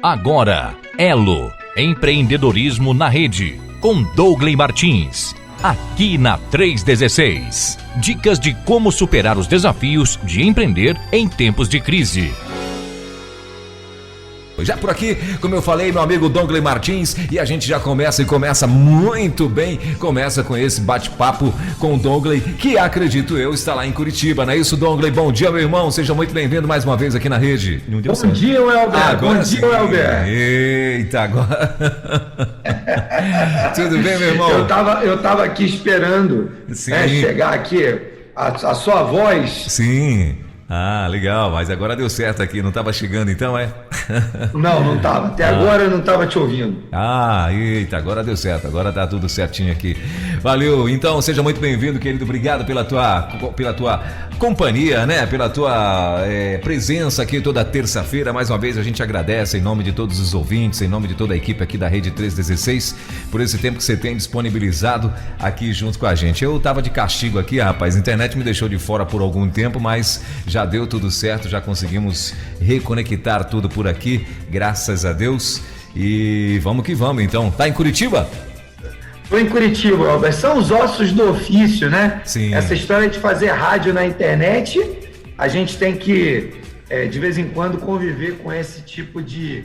Agora, Elo, empreendedorismo na rede, com Douglas Martins, aqui na 316. Dicas de como superar os desafios de empreender em tempos de crise. Já por aqui, como eu falei, meu amigo Douglas Martins, e a gente já começa muito bem, começa com esse bate-papo com o Douglas, que acredito eu está lá em Curitiba, não é isso, Douglas? Bom dia, meu irmão, seja muito bem-vindo mais uma vez aqui na rede. Bom dia, Welber. Bom dia, Welber. Eita, agora... Tudo bem, meu irmão? Eu tava aqui esperando chegar aqui a sua voz. Sim. Ah, legal, mas agora deu certo aqui, não estava chegando então, é? Não estava, até agora eu não estava te ouvindo. Ah, eita, agora deu certo, agora tá tudo certinho aqui. Valeu, então seja muito bem-vindo, querido, obrigado pela tua companhia, né? Pela tua presença aqui toda terça-feira, mais uma vez a gente agradece em nome de todos os ouvintes, em nome de toda a equipe aqui da Rede 316, por esse tempo que você tem disponibilizado aqui junto com a gente. Eu tava de castigo aqui, rapaz, a internet me deixou de fora por algum tempo, mas já deu tudo certo, já conseguimos reconectar tudo por aqui, graças a Deus, e vamos que vamos então. Tá em Curitiba? Estou em Curitiba, Albert. São os ossos do ofício, né? Sim. Essa história de fazer rádio na internet, a gente tem que, de vez em quando, conviver com esse tipo de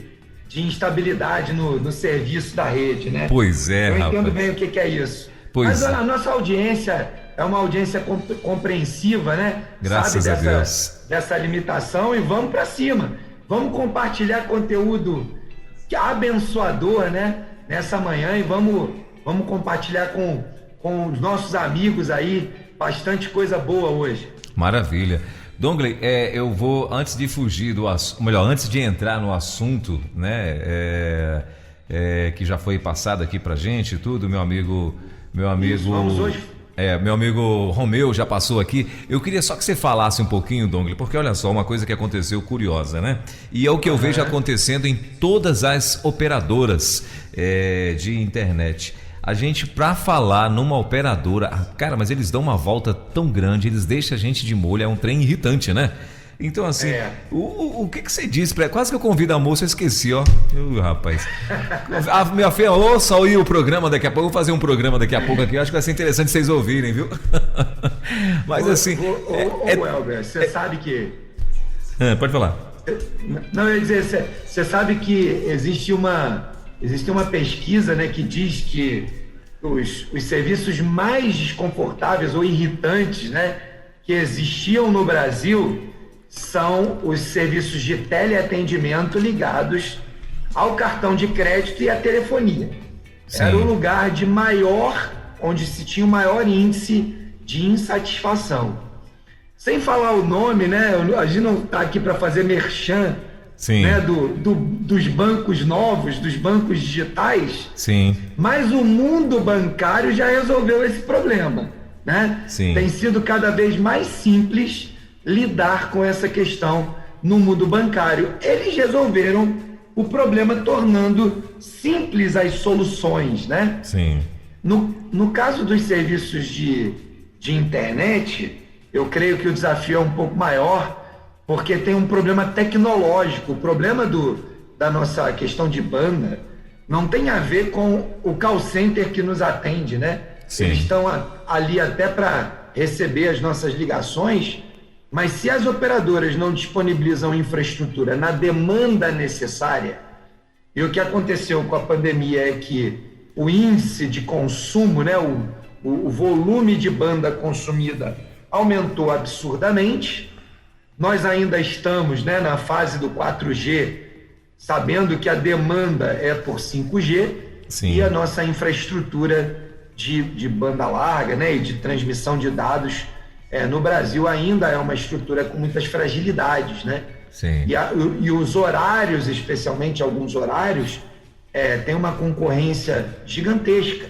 instabilidade no serviço da rede, né? Pois é, Eu rapaz. entendo bem o que é isso. Pois Mas a nossa audiência é uma audiência compreensiva, né? Graças a Deus. Dessa limitação, e vamos para cima. Vamos compartilhar conteúdo abençoador, né? Nessa manhã, e vamos compartilhar com os nossos amigos aí bastante coisa boa hoje. Maravilha. Douglas, eu vou, antes de fugir do assunto, melhor, antes de entrar no assunto, né? Que já foi passado aqui pra gente e tudo, meu amigo... Isso, vamos hoje. Meu amigo Romeu já passou aqui. Eu queria só que você falasse um pouquinho, Douglas, porque olha só, uma coisa que aconteceu curiosa, né? E é o que eu vejo acontecendo em todas as operadoras de internet. A gente, pra falar numa operadora, cara, mas eles dão uma volta tão grande, eles deixam a gente de molho, é um trem irritante, né? Então, assim, o que você disse? Quase que eu convido a moça, eu esqueci, ó. Rapaz. Minha filha, ouça aí o programa daqui a pouco. Eu vou fazer um programa daqui a pouco aqui. Eu acho que vai ser interessante vocês ouvirem, viu? Mas assim. Welber, você sabe que. Pode falar. Não, eu ia dizer, você sabe que existe uma pesquisa, né, que diz que os serviços mais desconfortáveis ou irritantes, né, que existiam no Brasil são os serviços de teleatendimento ligados ao cartão de crédito e à telefonia. Sim. Era o lugar onde se tinha o maior índice de insatisfação. Sem falar o nome, né? A gente não está aqui para fazer merchan, sim, né, dos bancos novos, dos bancos digitais. Sim. Mas o mundo bancário já resolveu esse problema, né? Sim. Tem sido cada vez mais simples lidar com essa questão no mundo bancário. Eles resolveram o problema tornando simples as soluções, né? Sim. No caso dos serviços de internet, eu creio que o desafio é um pouco maior, porque tem um problema tecnológico. O problema da nossa questão de banda não tem a ver com o call center que nos atende, né? Sim. Eles estão ali até para receber as nossas ligações, mas se as operadoras não disponibilizam infraestrutura na demanda necessária, e o que aconteceu com a pandemia é que o índice de consumo, né, o volume de banda consumida aumentou absurdamente. Nós ainda estamos, né, na fase do 4G, sabendo que a demanda é por 5G. Sim. E a nossa infraestrutura de banda larga, né, e de transmissão de dados no Brasil ainda é uma estrutura com muitas fragilidades, né? Sim. E os horários, especialmente alguns horários, tem uma concorrência gigantesca.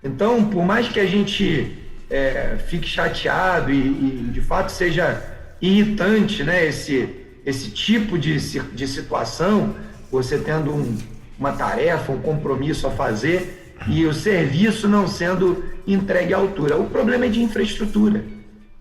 Então, por mais que a gente fique chateado e de fato seja irritante, né, esse tipo de situação, você tendo uma tarefa, um compromisso a fazer e o serviço não sendo entregue à altura. O problema é de infraestrutura.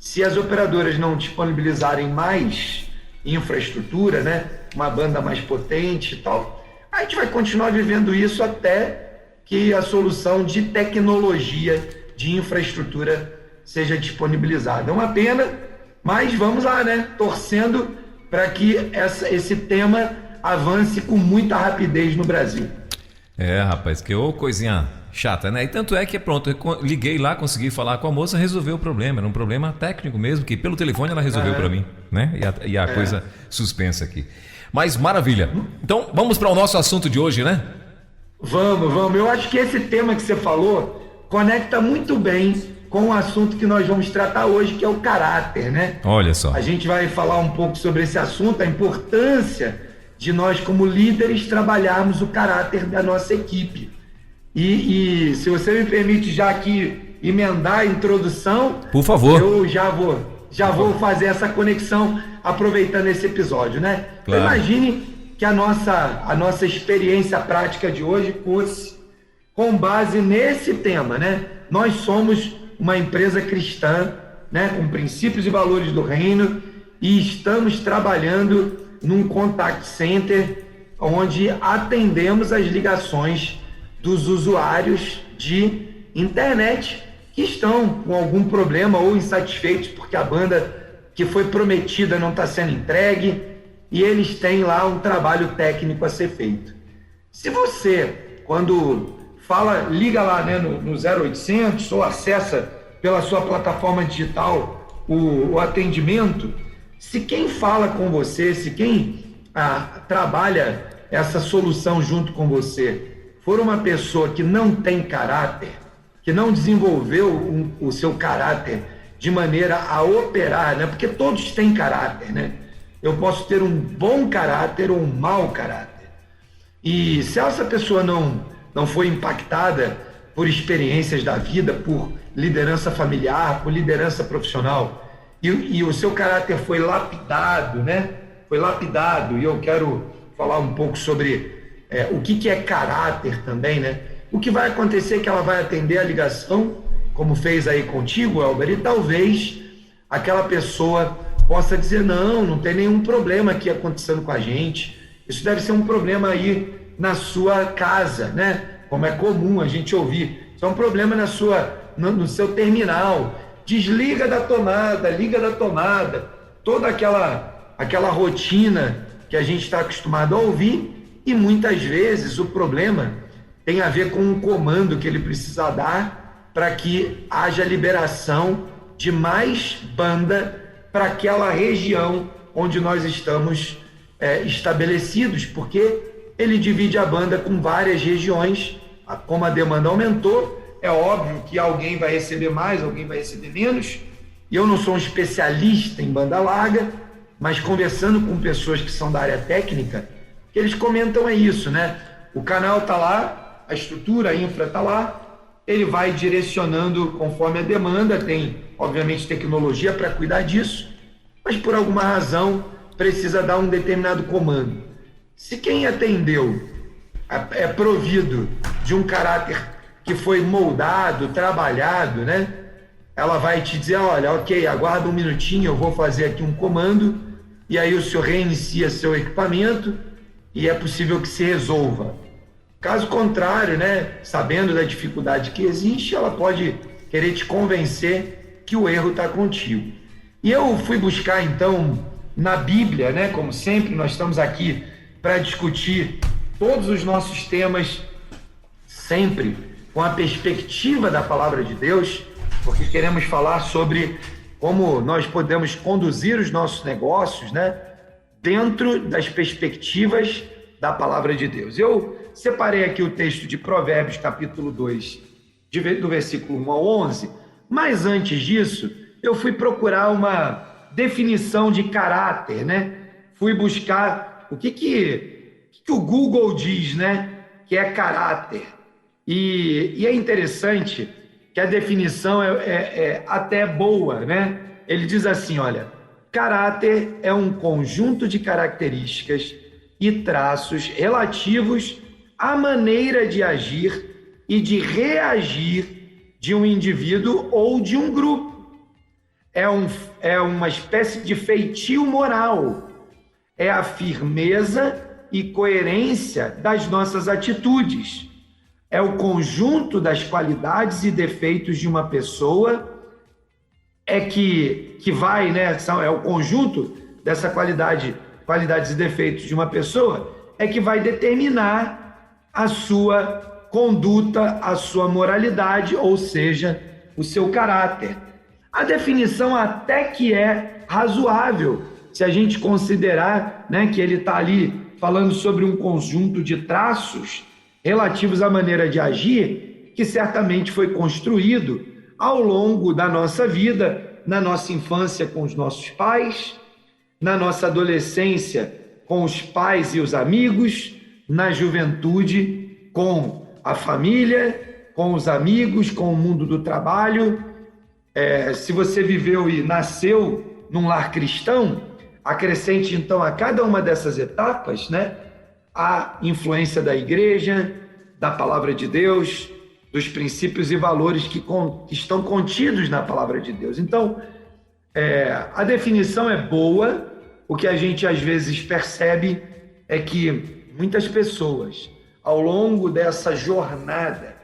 Se as operadoras não disponibilizarem mais infraestrutura, né, uma banda mais potente e tal, a gente vai continuar vivendo isso até que a solução de tecnologia, de infraestrutura seja disponibilizada. É uma pena, mas vamos lá, né? Torcendo para que esse tema avance com muita rapidez no Brasil. Rapaz, que coisinha chata, né? E tanto é que pronto, eu liguei lá, consegui falar com a moça, resolveu o problema. Era um problema técnico mesmo, que pelo telefone ela resolveu para mim, né? E a coisa suspensa aqui. Mas maravilha. Então, vamos para o nosso assunto de hoje, né? Vamos. Eu acho que esse tema que você falou conecta muito bem com o assunto que nós vamos tratar hoje, que é o caráter, né? Olha só. A gente vai falar um pouco sobre esse assunto, a importância de nós, como líderes, trabalharmos o caráter da nossa equipe. E se você me permite já aqui emendar a introdução, por favor, eu já vou fazer essa conexão aproveitando esse episódio, né? Claro. Então, imagine que a nossa experiência prática de hoje fosse com base nesse tema, né? Nós somos uma empresa cristã, né, com princípios e valores do reino, e estamos trabalhando num contact center onde atendemos as ligações dos usuários de internet que estão com algum problema ou insatisfeitos porque a banda que foi prometida não está sendo entregue, e eles têm lá um trabalho técnico a ser feito. Se você, quando liga lá, né, no 0800 ou acessa pela sua plataforma digital o atendimento, se quem fala com você, se quem trabalha essa solução junto com você for uma pessoa que não tem caráter, que não desenvolveu o seu caráter de maneira a operar, né? Porque todos têm caráter, né? Eu posso ter um bom caráter ou um mau caráter. E se essa pessoa não foi impactada por experiências da vida, por liderança familiar, por liderança profissional, e o seu caráter foi lapidado, né? Foi lapidado, e eu quero falar um pouco sobre o que é caráter também, né? O que vai acontecer é que ela vai atender a ligação, como fez aí contigo, Elber, e talvez aquela pessoa possa dizer, não tem nenhum problema aqui acontecendo com a gente, isso deve ser um problema aí na sua casa, né? Como é comum a gente ouvir, isso é um problema no seu terminal, desliga da tomada, liga da tomada, toda aquela rotina que a gente está acostumado a ouvir, e muitas vezes o problema tem a ver com um comando que ele precisa dar para que haja liberação de mais banda para aquela região onde nós estamos estabelecidos, porque ele divide a banda com várias regiões. Como a demanda aumentou, é óbvio que alguém vai receber mais, alguém vai receber menos, e eu não sou um especialista em banda larga, mas conversando com pessoas que são da área técnica, que eles comentam isso, né? O canal está lá, a estrutura, a infra está lá, ele vai direcionando conforme a demanda, tem, obviamente, tecnologia para cuidar disso, mas por alguma razão precisa dar um determinado comando. Se quem atendeu é provido de um caráter que foi moldado, trabalhado, né? Ela vai te dizer, olha, ok, aguarda um minutinho, eu vou fazer aqui um comando, e aí o senhor reinicia seu equipamento e é possível que se resolva. Caso contrário, né, sabendo da dificuldade que existe, ela pode querer te convencer que o erro está contigo. E eu fui buscar, então, na Bíblia, né, como sempre, nós estamos aqui para discutir todos os nossos temas, sempre com a perspectiva da Palavra de Deus, porque queremos falar sobre como nós podemos conduzir os nossos negócios, né, dentro das perspectivas da Palavra de Deus. Eu separei aqui o texto de Provérbios, capítulo 2, do versículo 1 ao 11, mas antes disso, eu fui procurar uma definição de caráter, né? Fui buscar o que o Google diz, né? Que é caráter. E é interessante que a definição é até boa, né? Ele diz assim, olha, caráter é um conjunto de características e traços relativos à maneira de agir e de reagir de um indivíduo ou de um grupo. É uma espécie de feitio moral. É a firmeza e coerência das nossas atitudes. É o conjunto das qualidades e defeitos de uma pessoa que vai, né? É o conjunto dessa qualidades e defeitos de uma pessoa que vai determinar a sua conduta, a sua moralidade, ou seja, o seu caráter. A definição até que é razoável, se a gente considerar, né, que ele está ali falando sobre um conjunto de traços relativos à maneira de agir, que certamente foi construído ao longo da nossa vida, na nossa infância com os nossos pais, na nossa adolescência com os pais e os amigos, na juventude com a família, com os amigos, com o mundo do trabalho. Se você viveu e nasceu num lar cristão, acrescente então a cada uma dessas etapas, né, a influência da igreja, da palavra de Deus, dos princípios e valores que estão contidos na palavra de Deus. Então, a definição é boa. O que a gente às vezes percebe é que muitas pessoas, ao longo dessa jornada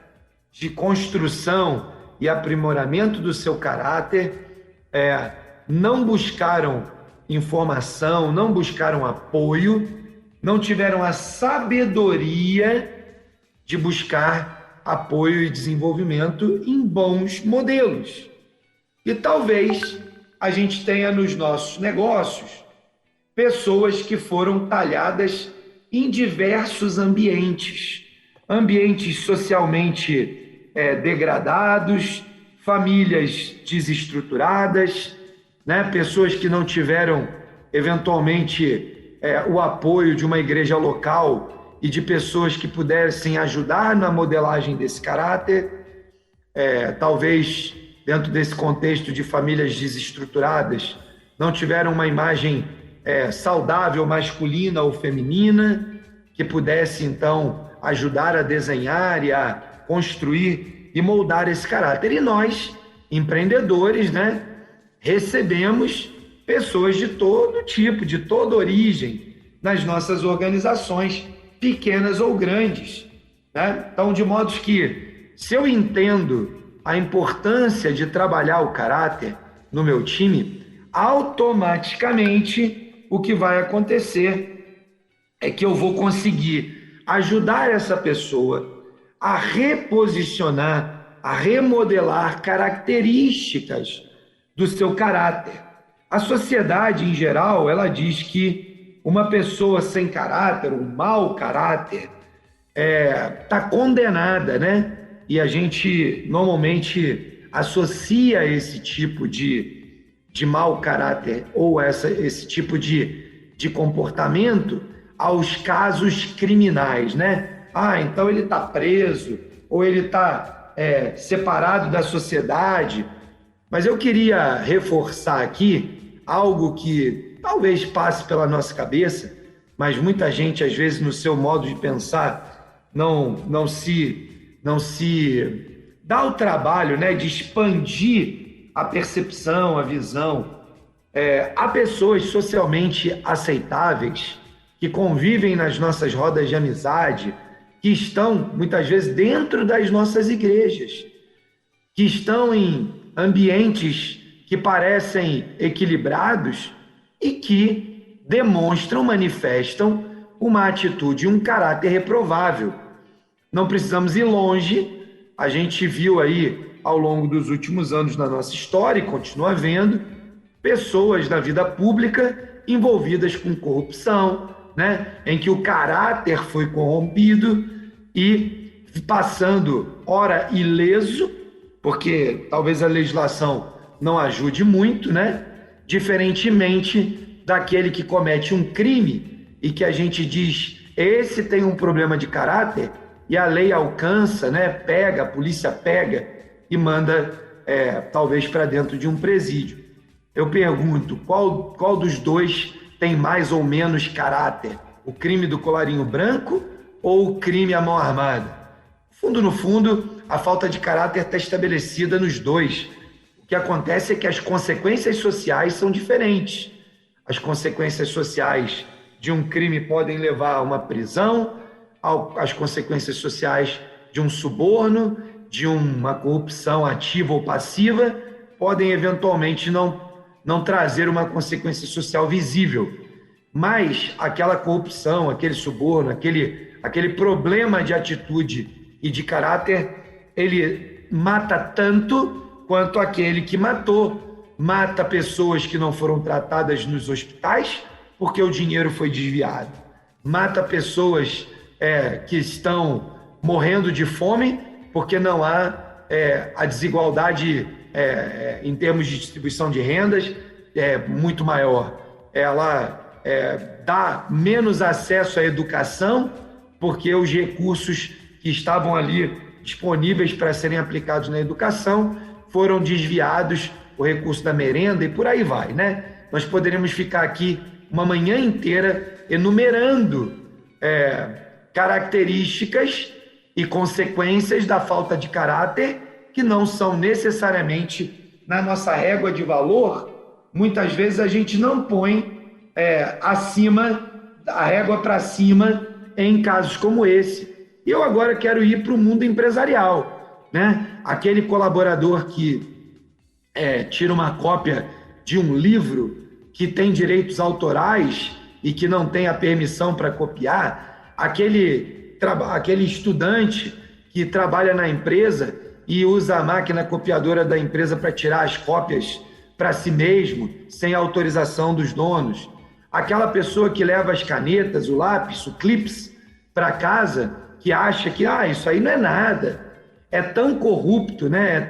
de construção e aprimoramento do seu caráter, não buscaram informação, não buscaram apoio, não tiveram a sabedoria de buscar apoio e desenvolvimento em bons modelos. E talvez a gente tenha nos nossos negócios pessoas que foram talhadas em diversos ambientes socialmente degradados, famílias desestruturadas, né? Pessoas que não tiveram, eventualmente, o apoio de uma igreja local e de pessoas que pudessem ajudar na modelagem desse caráter. Talvez, dentro desse contexto de famílias desestruturadas, não tiveram uma imagem saudável, masculina ou feminina, que pudesse, então, ajudar a desenhar e a construir e moldar esse caráter. E nós, empreendedores, né, recebemos pessoas de todo tipo, de toda origem, nas nossas organizações, pequenas ou grandes, né? Então, de modo que, se eu entendo a importância de trabalhar o caráter no meu time, automaticamente o que vai acontecer é que eu vou conseguir ajudar essa pessoa a reposicionar, a remodelar características do seu caráter. A sociedade, em geral, ela diz que uma pessoa sem caráter, um mau caráter, está condenada, né? E a gente normalmente associa esse tipo de mau caráter ou esse tipo de comportamento aos casos criminais, né? Então ele está preso ou ele está separado da sociedade. Mas eu queria reforçar aqui algo que talvez passe pela nossa cabeça, mas muita gente, às vezes, no seu modo de pensar, não se dá o trabalho, né, de expandir a percepção, a visão. Há pessoas socialmente aceitáveis que convivem nas nossas rodas de amizade, que estão, muitas vezes, dentro das nossas igrejas, que estão em ambientes que parecem equilibrados e que demonstram, manifestam uma atitude, um caráter reprovável. Não precisamos ir longe, a gente viu aí ao longo dos últimos anos na nossa história e continua vendo pessoas na vida pública envolvidas com corrupção, né? Em que o caráter foi corrompido e passando, ora, ileso, porque talvez a legislação não ajude muito, né? Diferentemente daquele que comete um crime e que a gente diz, esse tem um problema de caráter, e a lei alcança, né? Pega, a polícia pega e manda, talvez, para dentro de um presídio. Eu pergunto, qual dos dois tem mais ou menos caráter? O crime do colarinho branco ou o crime à mão armada? No fundo, a falta de caráter está estabelecida nos dois. O que acontece é que as consequências sociais são diferentes. As consequências sociais de um crime podem levar a uma prisão, às consequências sociais de um suborno, de uma corrupção ativa ou passiva, podem eventualmente não trazer uma consequência social visível. Mas aquela corrupção, aquele suborno, aquele problema de atitude e de caráter, ele mata tanto quanto aquele que matou. Mata pessoas que não foram tratadas nos hospitais porque o dinheiro foi desviado. Mata pessoas que estão morrendo de fome porque não há a desigualdade em termos de distribuição de rendas muito maior. Ela dá menos acesso à educação porque os recursos que estavam ali disponíveis para serem aplicados na educação foram desviados, o recurso da merenda e por aí vai, né? Nós poderíamos ficar aqui uma manhã inteira enumerando características e consequências da falta de caráter que não são necessariamente na nossa régua de valor. Muitas vezes a gente não põe a régua para cima em casos como esse. E eu agora quero ir para o mundo empresarial, né? Aquele colaborador que tira uma cópia de um livro que tem direitos autorais e que não tem a permissão para copiar, aquele estudante que trabalha na empresa e usa a máquina copiadora da empresa para tirar as cópias para si mesmo, sem autorização dos donos, aquela pessoa que leva as canetas, o lápis, o clips para casa, que acha que isso aí não é nada, é tão corrupto, né?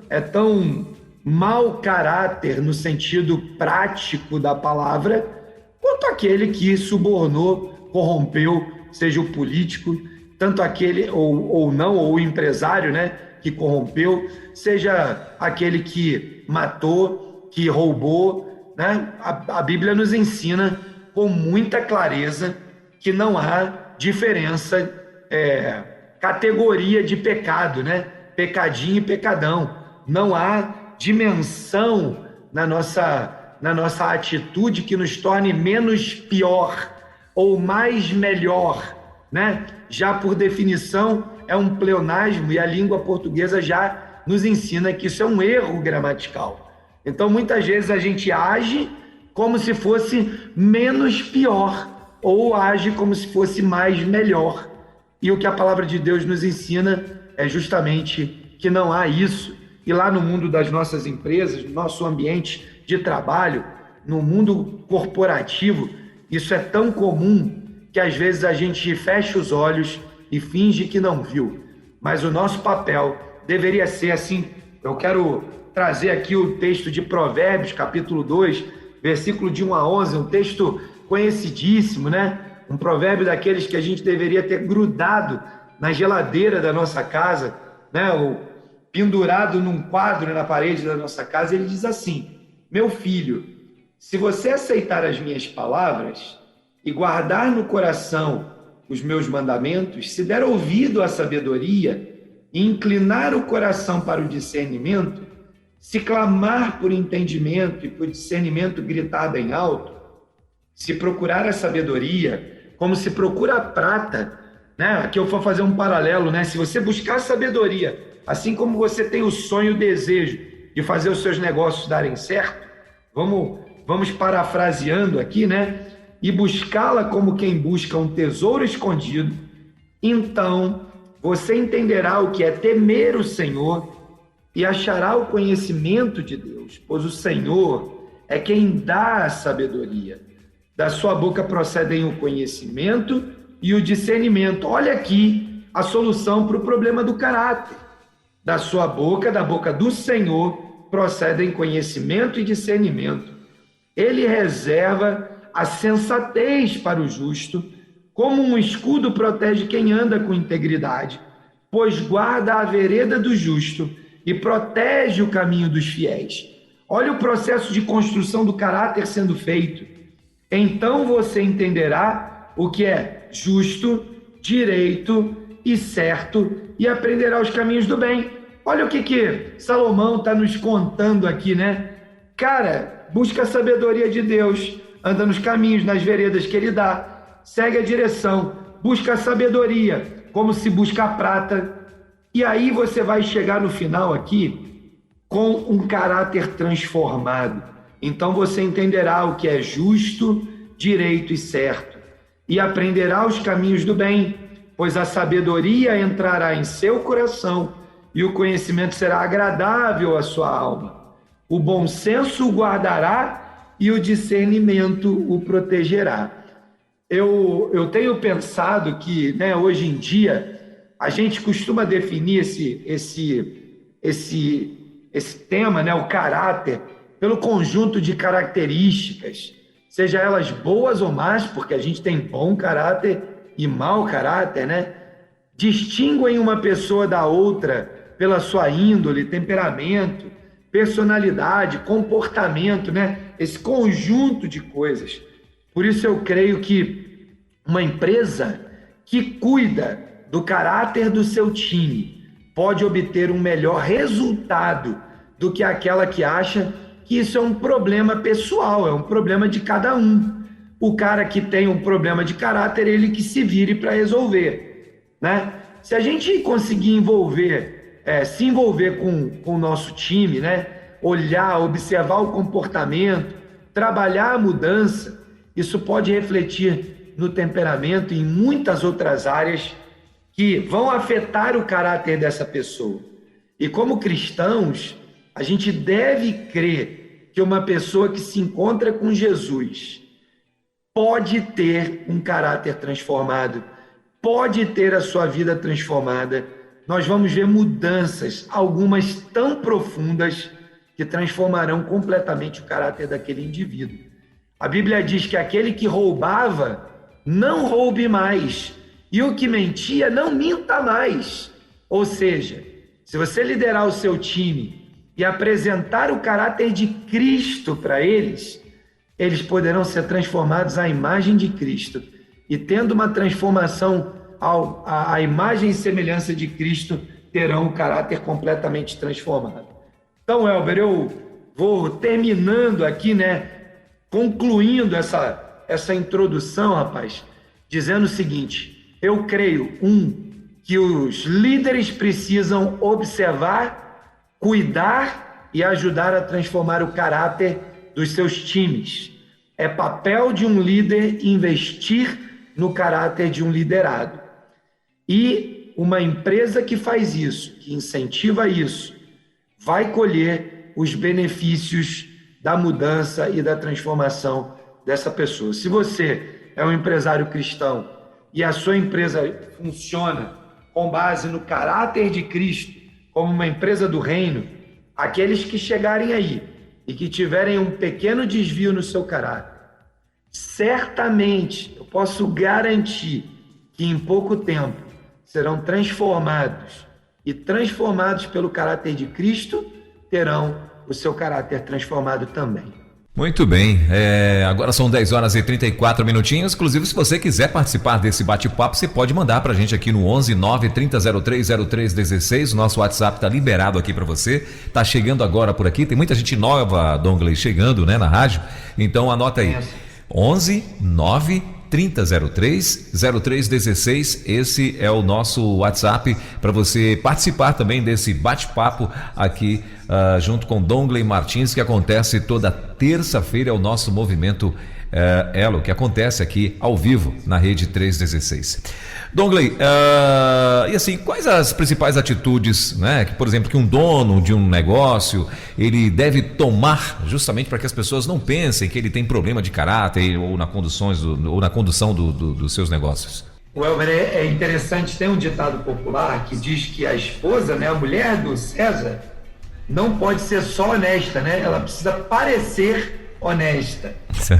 é tão mau caráter no sentido prático da palavra, quanto aquele que subornou, corrompeu, seja o político, tanto aquele ou não, ou o empresário, né, que corrompeu, seja aquele que matou, que roubou, né? A Bíblia nos ensina com muita clareza que não há diferença, categoria de pecado, né? Pecadinho e pecadão. Não há dimensão na nossa atitude que nos torne menos pior ou mais melhor, né? Já por definição é um pleonasmo e a língua portuguesa já nos ensina que isso é um erro gramatical. Então muitas vezes a gente age como se fosse menos pior ou age como se fosse mais melhor. E o que a palavra de Deus nos ensina é justamente que não há isso. E lá no mundo das nossas empresas, no nosso ambiente de trabalho, no mundo corporativo, isso é tão comum que às vezes a gente fecha os olhos e finge que não viu. Mas o nosso papel deveria ser assim. Eu quero trazer aqui o texto de Provérbios, capítulo 2, versículo de 1 a 11, um texto conhecidíssimo, né? Um provérbio daqueles que a gente deveria ter grudado na geladeira da nossa casa, né? Pendurado num quadro na parede da nossa casa. Ele diz assim: meu filho, se você aceitar as minhas palavras e guardar no coração os meus mandamentos, se der ouvido à sabedoria e inclinar o coração para o discernimento, se clamar por entendimento e por discernimento gritar bem alto, se procurar a sabedoria como se procura a prata, né? Aqui eu vou fazer um paralelo, né? Se você buscar a sabedoria, assim como você tem o sonho e o desejo de fazer os seus negócios darem certo, vamos parafraseando aqui, né? E buscá-la como quem busca um tesouro escondido, então você entenderá o que é temer o Senhor e achará o conhecimento de Deus, pois o Senhor é quem dá a sabedoria. Da sua boca procedem o conhecimento e o discernimento. Olha aqui a solução para o problema do caráter. Da sua boca, da boca do Senhor, procedem conhecimento e discernimento. Ele reserva a sensatez para o justo, como um escudo protege quem anda com integridade, pois guarda a vereda do justo e protege o caminho dos fiéis. Olha o processo de construção do caráter sendo feito. Então você entenderá o que é justo, direito e certo e aprenderá os caminhos do bem. Olha o que Salomão está nos contando aqui, né? Cara, busca a sabedoria de Deus, anda nos caminhos, nas veredas que ele dá, segue a direção, busca a sabedoria, como se busca a prata, e aí você vai chegar no final aqui com um caráter transformado. Então você entenderá o que é justo, direito e certo, e aprenderá os caminhos do bem, pois a sabedoria entrará em seu coração e o conhecimento será agradável à sua alma. O bom senso o guardará e o discernimento o protegerá. Eu tenho pensado que, né, hoje em dia, a gente costuma definir esse tema, né, o caráter, pelo conjunto de características, seja elas boas ou más, porque a gente tem bom caráter e mau caráter, né? Distinguem uma pessoa da outra pela sua índole, temperamento, personalidade, comportamento, né? Esse conjunto de coisas. Por isso eu creio que uma empresa que cuida do caráter do seu time pode obter um melhor resultado do que aquela que acha que isso é um problema pessoal, é um problema de cada um. O cara que tem um problema de caráter, ele que se vire para resolver, né? Se a gente conseguir se envolver com o nosso time, né? Olhar, observar o comportamento, trabalhar a mudança, isso pode refletir no temperamento e em muitas outras áreas que vão afetar o caráter dessa pessoa. E como cristãos, a gente deve crer que uma pessoa que se encontra com Jesus pode ter um caráter transformado, pode ter a sua vida transformada. Nós vamos ver mudanças, algumas tão profundas, que transformarão completamente o caráter daquele indivíduo. A Bíblia diz que aquele que roubava, não roube mais, e o que mentia, não minta mais. Ou seja, se você liderar o seu time e apresentar o caráter de Cristo para eles, eles poderão ser transformados à imagem de Cristo. E tendo uma transformação à imagem e semelhança de Cristo, terão o caráter completamente transformado. Então, Elber, eu vou terminando aqui, né? Concluindo essa introdução, rapaz, dizendo o seguinte: eu creio, que os líderes precisam observar, cuidar e ajudar a transformar o caráter dos seus times. É papel de um líder investir no caráter de um liderado. E uma empresa que faz isso, que incentiva isso, vai colher os benefícios da mudança e da transformação dessa pessoa. Se você é um empresário cristão e a sua empresa funciona com base no caráter de Cristo, como uma empresa do reino, aqueles que chegarem aí e que tiverem um pequeno desvio no seu caráter, certamente, eu posso garantir que em pouco tempo serão transformados, e transformados pelo caráter de Cristo, terão o seu caráter transformado também. Muito bem, agora são 10 horas e 34 minutinhos. Inclusive, se você quiser participar desse bate-papo, você pode mandar pra gente aqui no 11 930 03 16. O nosso WhatsApp tá liberado aqui para você. Tá chegando agora por aqui, tem muita gente nova, Dongley, chegando, né, na rádio. Então anota aí, 11 930 03 16. Esse é o nosso WhatsApp para você participar também desse bate-papo aqui junto com Dongley Martins, que acontece toda terça-feira. É o nosso movimento Elo, que acontece aqui ao vivo na Rede 316. Dongley, e assim, quais as principais atitudes, né, que, por exemplo, que um dono de um negócio ele deve tomar justamente para que as pessoas não pensem que ele tem problema de caráter ou na condução dos seus negócios? Welber, é interessante, tem um ditado popular que diz que a esposa, né, a mulher do César, não pode ser só honesta, né? Ela precisa parecer honesta.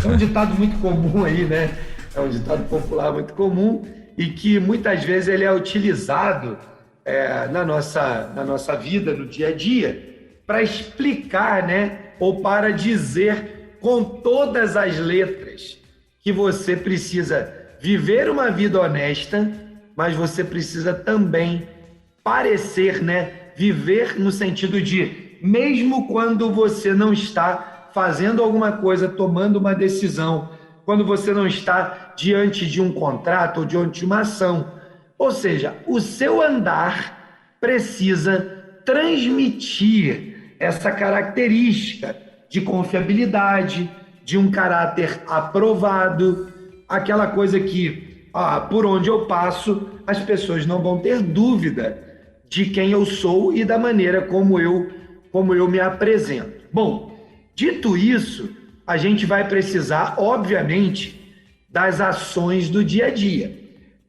É um ditado muito comum aí, né? É um ditado popular muito comum e que muitas vezes ele é utilizado na nossa vida, no dia a dia, para explicar, né? Ou para dizer com todas as letras que você precisa viver uma vida honesta, mas você precisa também parecer, né? Viver no sentido de, mesmo quando você não está fazendo alguma coisa, tomando uma decisão, quando você não está diante de um contrato ou diante de uma ação. Ou seja, o seu andar precisa transmitir essa característica de confiabilidade, de um caráter aprovado, aquela coisa que, por onde eu passo, as pessoas não vão ter dúvida de quem eu sou e da maneira como eu me apresento. Bom, dito isso, a gente vai precisar, obviamente, das ações do dia a dia.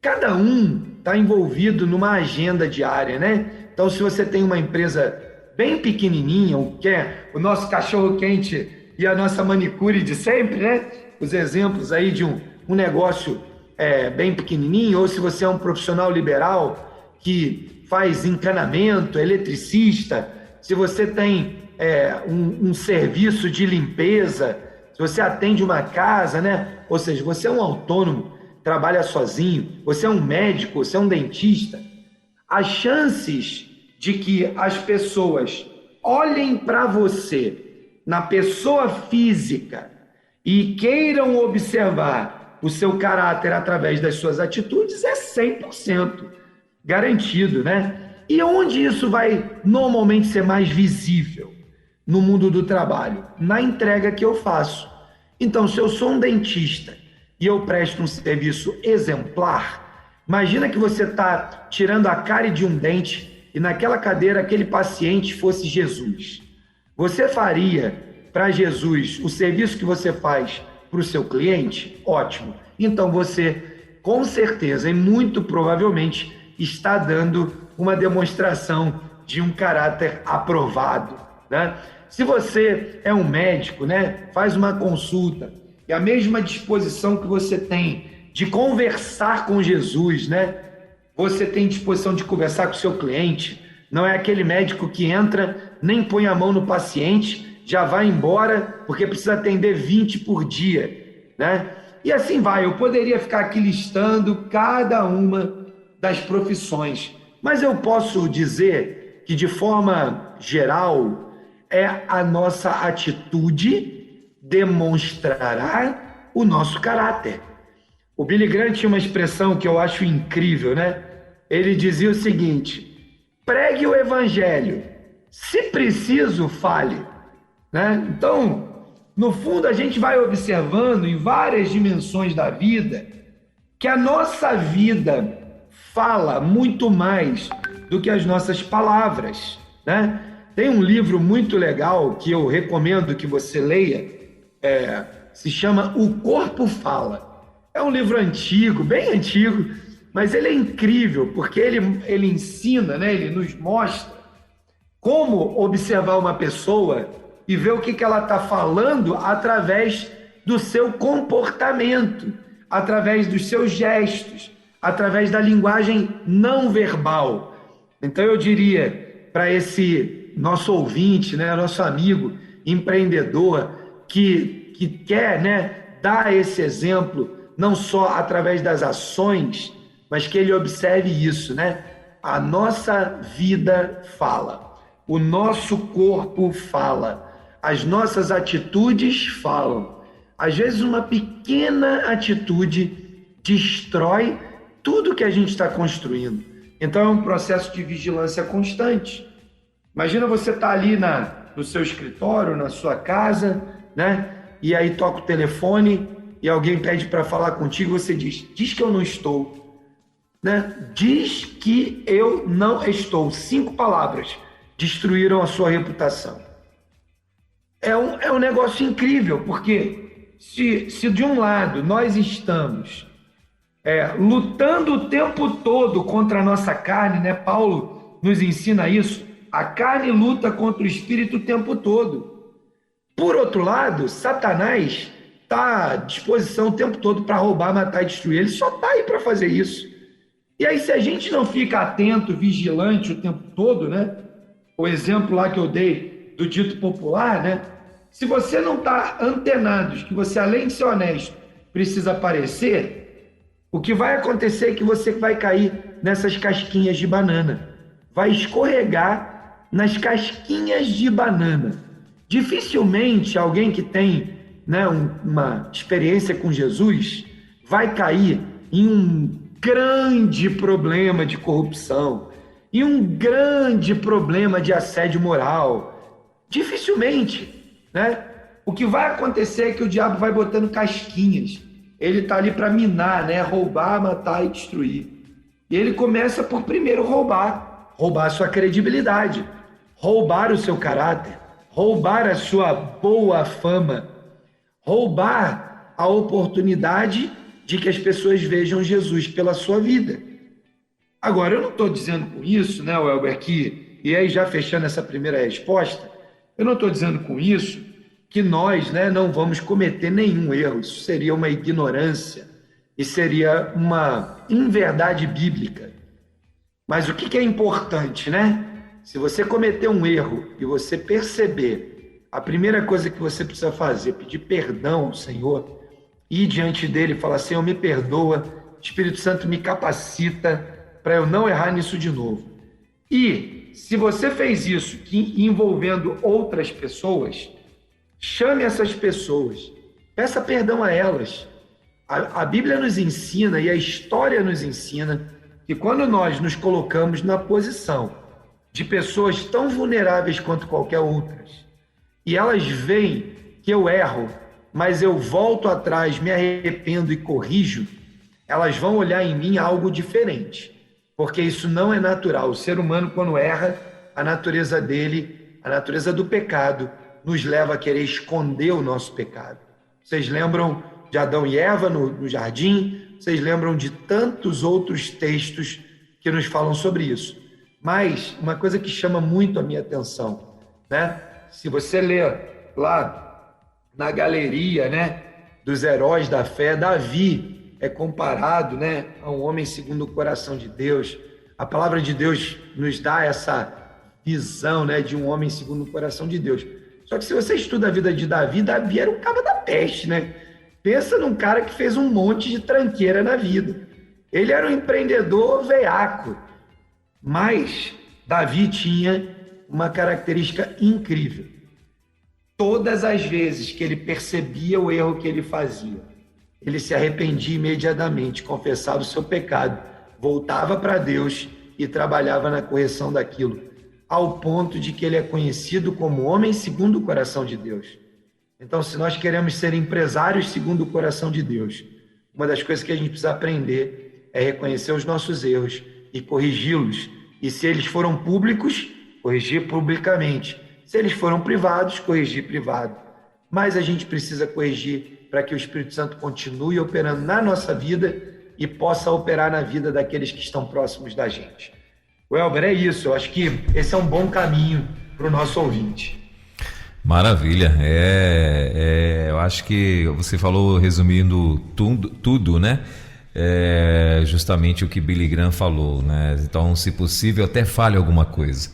Cada um está envolvido numa agenda diária, né? Então, se você tem uma empresa bem pequenininha, que é o nosso cachorro-quente e a nossa manicure de sempre, né? Os exemplos aí de um negócio bem pequenininho, ou se você é um profissional liberal que faz encanamento, eletricista, se você tem um serviço de limpeza, se você atende uma casa, né? Ou seja, você é um autônomo, trabalha sozinho, você é um médico, você é um dentista, as chances de que as pessoas olhem para você na pessoa física e queiram observar o seu caráter através das suas atitudes é 100% garantido, né? E onde isso vai normalmente ser mais visível? No mundo do trabalho, na entrega que eu faço. Então, se eu sou um dentista e eu presto um serviço exemplar, imagina que você está tirando a cárie de um dente e naquela cadeira aquele paciente fosse Jesus. Você faria para Jesus o serviço que você faz para o seu cliente? Ótimo. Então você, com certeza e muito provavelmente, está dando uma demonstração de um caráter aprovado, né? Se você é um médico, né, faz uma consulta, e a mesma disposição que você tem de conversar com Jesus, né, você tem disposição de conversar com o seu cliente, não é aquele médico que entra, nem põe a mão no paciente, já vai embora, porque precisa atender 20 por dia, né? E assim vai, eu poderia ficar aqui listando cada uma das profissões, mas eu posso dizer que, de forma geral, a nossa atitude demonstrará o nosso caráter. O Billy Graham tinha uma expressão que eu acho incrível, né? Ele dizia o seguinte: pregue o evangelho, se preciso, fale, né? Então, no fundo, a gente vai observando em várias dimensões da vida que a nossa vida fala muito mais do que as nossas palavras, né? Tem um livro muito legal que eu recomendo que você leia, se chama O Corpo Fala. É um livro antigo, bem antigo, mas ele é incrível, porque ele ensina, né? Ele nos mostra como observar uma pessoa e ver o que ela está falando através do seu comportamento, através dos seus gestos, através da linguagem não verbal. Então eu diria para esse nosso ouvinte, né, nosso amigo empreendedor que quer, né, dar esse exemplo não só através das ações, mas que ele observe isso, né? A nossa vida fala, o nosso corpo fala, as nossas atitudes falam. Às vezes uma pequena atitude destrói tudo que a gente está construindo. Então é um processo de vigilância constante. Imagina você estar ali no seu escritório, na sua casa, né? E aí toca o telefone e alguém pede para falar contigo, você diz que eu não estou, né? Diz que eu não estou. 5 palavras destruíram a sua reputação. É um negócio incrível, porque se de um lado nós estamos lutando o tempo todo contra a nossa carne, né? Paulo nos ensina isso. A carne luta contra o espírito o tempo todo. Por outro lado, Satanás está à disposição o tempo todo para roubar, matar e destruir. Ele só está aí para fazer isso. E aí, se a gente não fica atento, vigilante o tempo todo, né? O exemplo lá que eu dei do dito popular, né? Se você não está antenado, que você, além de ser honesto, precisa aparecer, o que vai acontecer é que você vai cair nessas casquinhas de banana. Vai escorregar nas casquinhas de banana, Dificilmente alguém que tem, né, uma experiência com Jesus vai cair em um grande problema de corrupção, em um grande problema de assédio moral. Dificilmente, né? O que vai acontecer é que o diabo vai botando casquinhas. Ele está ali para minar, né? Roubar, matar e destruir. E ele começa por primeiro roubar a sua credibilidade, roubar o seu caráter, roubar a sua boa fama, roubar a oportunidade de que as pessoas vejam Jesus pela sua vida. Agora, eu não estou dizendo com isso, né, Welber, e aí já fechando essa primeira resposta, eu não estou dizendo com isso que nós, né, não vamos cometer nenhum erro. Isso seria uma ignorância e seria uma inverdade bíblica. Mas o que é importante, né? Se você cometer um erro e você perceber, a primeira coisa que você precisa fazer é pedir perdão ao Senhor, ir diante dele e falar: Senhor, me perdoa, Espírito Santo me capacita para eu não errar nisso de novo. E se você fez isso envolvendo outras pessoas, chame essas pessoas, peça perdão a elas. A Bíblia nos ensina e a história nos ensina que quando nós nos colocamos na posição de pessoas tão vulneráveis quanto qualquer outras, e elas veem que eu erro, mas eu volto atrás, me arrependo e corrijo, elas vão olhar em mim algo diferente, porque isso não é natural. O ser humano, quando erra, a natureza dele, a natureza do pecado, nos leva a querer esconder o nosso pecado. Vocês lembram de Adão e Eva no jardim? Vocês lembram de tantos outros textos que nos falam sobre isso. Mas uma coisa que chama muito a minha atenção, né? Se você ler lá na galeria, né, dos heróis da fé, Davi é comparado, né, a um homem segundo o coração de Deus. A palavra de Deus nos dá essa visão, né, de um homem segundo o coração de Deus. Só que se você estuda a vida de Davi, Davi era um cabo da peste, né? Pensa num cara que fez um monte de tranqueira na vida. Ele era um empreendedor veaco. Mas Davi tinha uma característica incrível. Todas as vezes que ele percebia o erro que ele fazia, ele se arrependia imediatamente, confessava o seu pecado, voltava para Deus e trabalhava na correção daquilo, ao ponto de que ele é conhecido como homem segundo o coração de Deus. Então, se nós queremos ser empresários segundo o coração de Deus, uma das coisas que a gente precisa aprender é reconhecer os nossos erros e corrigi-los. E se eles foram públicos, corrigir publicamente. Se eles foram privados, corrigir privado. Mas a gente precisa corrigir para que o Espírito Santo continue operando na nossa vida e possa operar na vida daqueles que estão próximos da gente. Welber, é isso. Eu acho que esse é um bom caminho para o nosso ouvinte. Maravilha. Eu acho que você falou, resumindo tudo, né? É justamente o que Billy Graham falou, né? Então, se possível, até fale alguma coisa.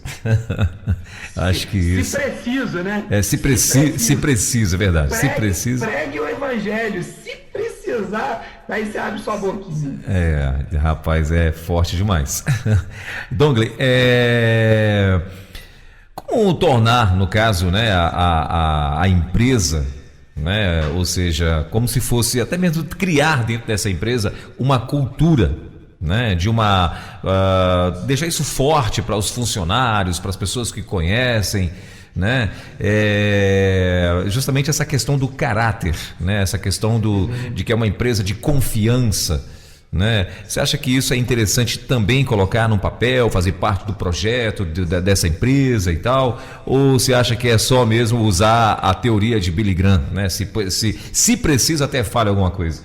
Acho que isso. Se preciso, né? Se precisa, é verdade. Se precisa. Pregue o evangelho. Se precisar, daí você abre sua boquinha. Rapaz, é forte demais. Dongley, como tornar, no caso, né, a empresa, né, ou seja, como se fosse até mesmo criar dentro dessa empresa uma cultura, né, de deixar isso forte para os funcionários, para as pessoas que conhecem, né, justamente essa questão do caráter, né, essa questão de que é uma empresa de confiança, né? Você acha que isso é interessante também colocar num papel, fazer parte do projeto dessa empresa e tal? Ou você acha que é só mesmo usar a teoria de Billy Graham, né? Se precisa, até fale alguma coisa.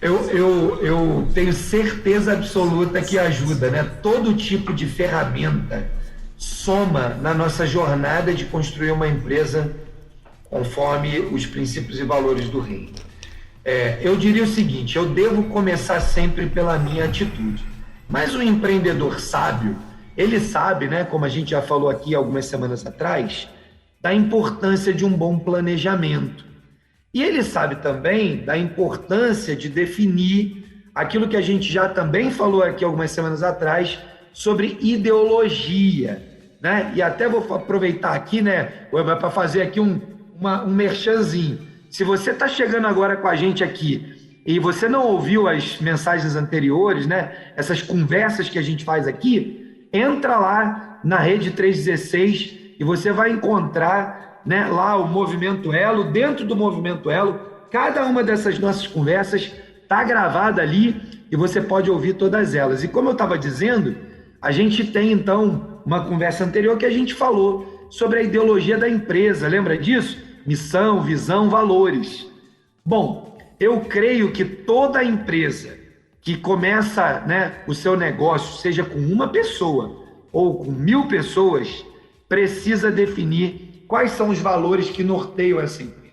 Eu tenho certeza absoluta que ajuda, né? Todo tipo de ferramenta soma na nossa jornada de construir uma empresa conforme os princípios e valores do reino. Eu diria o seguinte: eu devo começar sempre pela minha atitude. Mas o empreendedor sábio, ele sabe, né, como a gente já falou aqui algumas semanas atrás, da importância de um bom planejamento. E ele sabe também da importância de definir aquilo que a gente já também falou aqui algumas semanas atrás sobre ideologia. né? E até vou aproveitar aqui, né, para fazer aqui um merchanzinho. Se você está chegando agora com a gente aqui e você não ouviu as mensagens anteriores, né, essas conversas que a gente faz aqui, entra lá na Rede 316 e você vai encontrar, né, lá o Movimento Elo. Dentro do Movimento Elo, cada uma dessas nossas conversas está gravada ali e você pode ouvir todas elas. E como eu estava dizendo, a gente tem, então, uma conversa anterior que a gente falou sobre a ideologia da empresa. Lembra disso? Missão, visão, valores. Bom, eu creio que toda empresa que começa, né, o seu negócio, seja com uma pessoa ou com 1000 pessoas, precisa definir quais são os valores que norteiam essa empresa.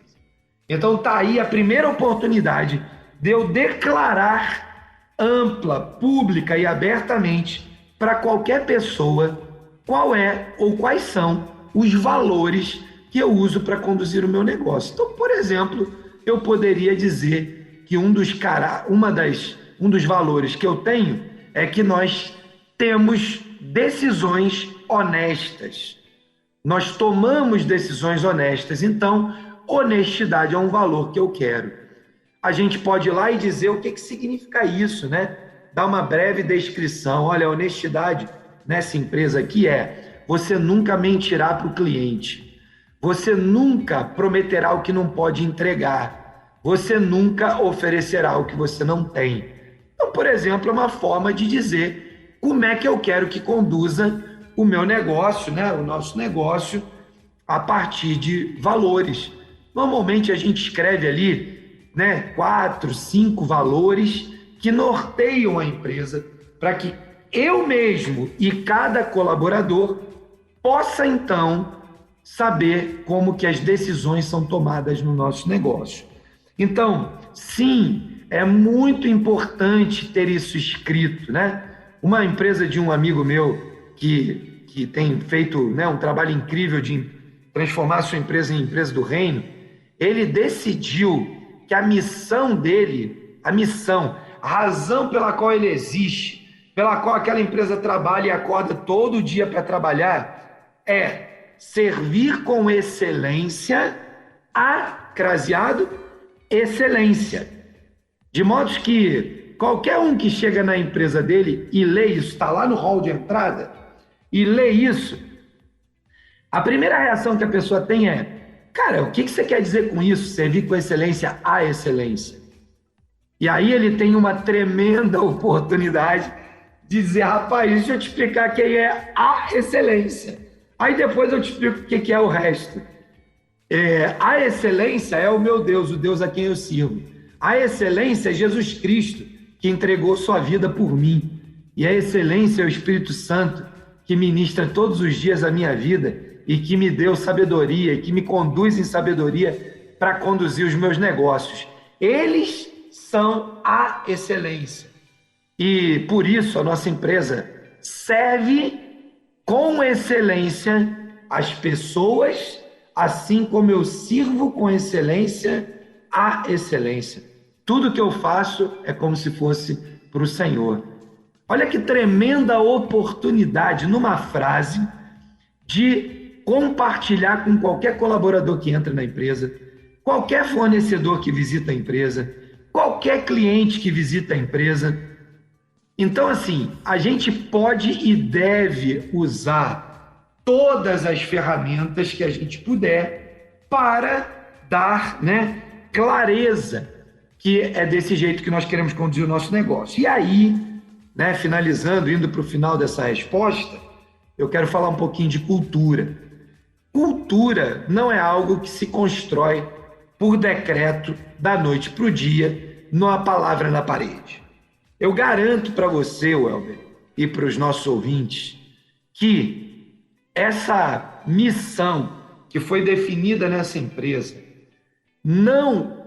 Então está aí a primeira oportunidade de eu declarar ampla, pública e abertamente para qualquer pessoa qual é ou quais são os valores que eu uso para conduzir o meu negócio. Então, por exemplo, eu poderia dizer que um dos valores que eu tenho é que nós temos decisões honestas. Nós tomamos decisões honestas. Então, honestidade é um valor que eu quero. A gente pode ir lá e dizer o que significa isso, né? Dar uma breve descrição. Olha, a honestidade nessa empresa aqui é: você nunca mentirá para o cliente, você nunca prometerá o que não pode entregar, você nunca oferecerá o que você não tem. Então, por exemplo, é uma forma de dizer como é que eu quero que conduza o meu negócio, né? O nosso negócio, a partir de valores. Normalmente a gente escreve ali, né, 4, 5 valores que norteiam a empresa para que eu mesmo e cada colaborador possa, então, saber como que as decisões são tomadas no nosso negócio. Então, sim, é muito importante ter isso escrito, né? Uma empresa de um amigo meu que tem feito, né, um trabalho incrível de transformar a sua empresa em empresa do reino, ele decidiu que a missão dele, a razão pela qual ele existe, pela qual aquela empresa trabalha e acorda todo dia para trabalhar, é servir com excelência a, craseado, excelência. De modo que qualquer um que chega na empresa dele e lê isso, está lá no hall de entrada, e lê isso, a primeira reação que a pessoa tem é: cara, o que você quer dizer com isso? Servir com excelência a excelência. E aí ele tem uma tremenda oportunidade de dizer: rapaz, deixa eu te explicar quem é a excelência. Aí depois eu te explico o que é o resto. A excelência é o meu Deus, o Deus a quem eu sirvo. A excelência é Jesus Cristo, que entregou sua vida por mim. E a excelência é o Espírito Santo, que ministra todos os dias a minha vida e que me deu sabedoria e que me conduz em sabedoria para conduzir os meus negócios. Eles são a excelência. E por isso a nossa empresa serve com excelência as pessoas, assim como eu sirvo com excelência a excelência. Tudo que eu faço é como se fosse para o Senhor. Olha que tremenda oportunidade numa frase de compartilhar com qualquer colaborador que entra na empresa, qualquer fornecedor que visita a empresa, qualquer cliente que visita a empresa. Então, assim, a gente pode e deve usar todas as ferramentas que a gente puder para dar, né, clareza, que é desse jeito que nós queremos conduzir o nosso negócio. E aí, né, finalizando, indo para o final dessa resposta, eu quero falar um pouquinho de cultura. Cultura não é algo que se constrói por decreto da noite para o dia, numa palavra na parede. Eu garanto para você, Welber, e para os nossos ouvintes, que essa missão que foi definida nessa empresa não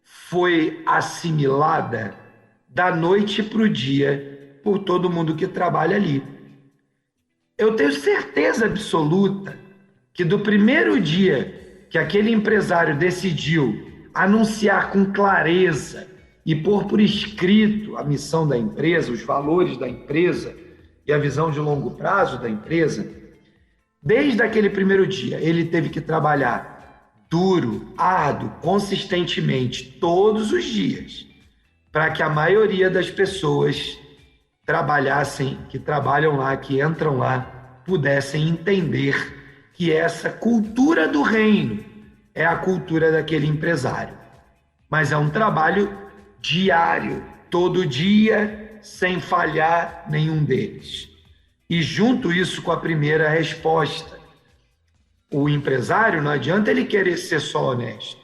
foi assimilada da noite para o dia por todo mundo que trabalha ali. Eu tenho certeza absoluta que do primeiro dia que aquele empresário decidiu anunciar com clareza e pôr por escrito a missão da empresa, os valores da empresa e a visão de longo prazo da empresa, Desde aquele primeiro dia, ele teve que trabalhar duro, árduo, consistentemente, todos os dias, para que a maioria das pessoas que trabalham lá, que entram lá, pudessem entender que essa cultura do reino é a cultura daquele empresário. Mas é um trabalho diário, todo dia, sem falhar nenhum deles. E junto isso com a primeira resposta, o empresário, não adianta ele querer ser só honesto,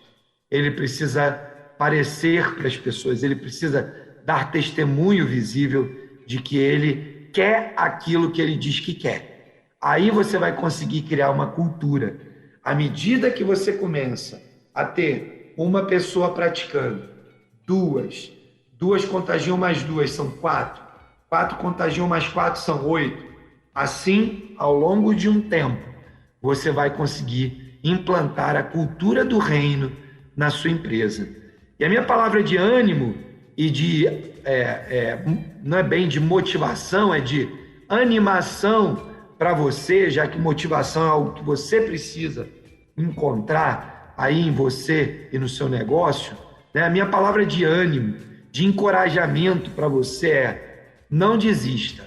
ele precisa parecer para as pessoas, ele precisa dar testemunho visível de que ele quer aquilo que ele diz que quer. Aí você vai conseguir criar uma cultura. À medida que você começa a ter uma pessoa praticando, duas contagiam mais duas, são 4 contagiam mais 4, são 8. Assim, ao longo de um tempo, você vai conseguir implantar a cultura do reino na sua empresa. E a minha palavra de ânimo e de, não é bem de motivação, é de animação para você, já que motivação é algo que você precisa encontrar aí em você e no seu negócio, né? A minha palavra de ânimo, de encorajamento para você é: não desista.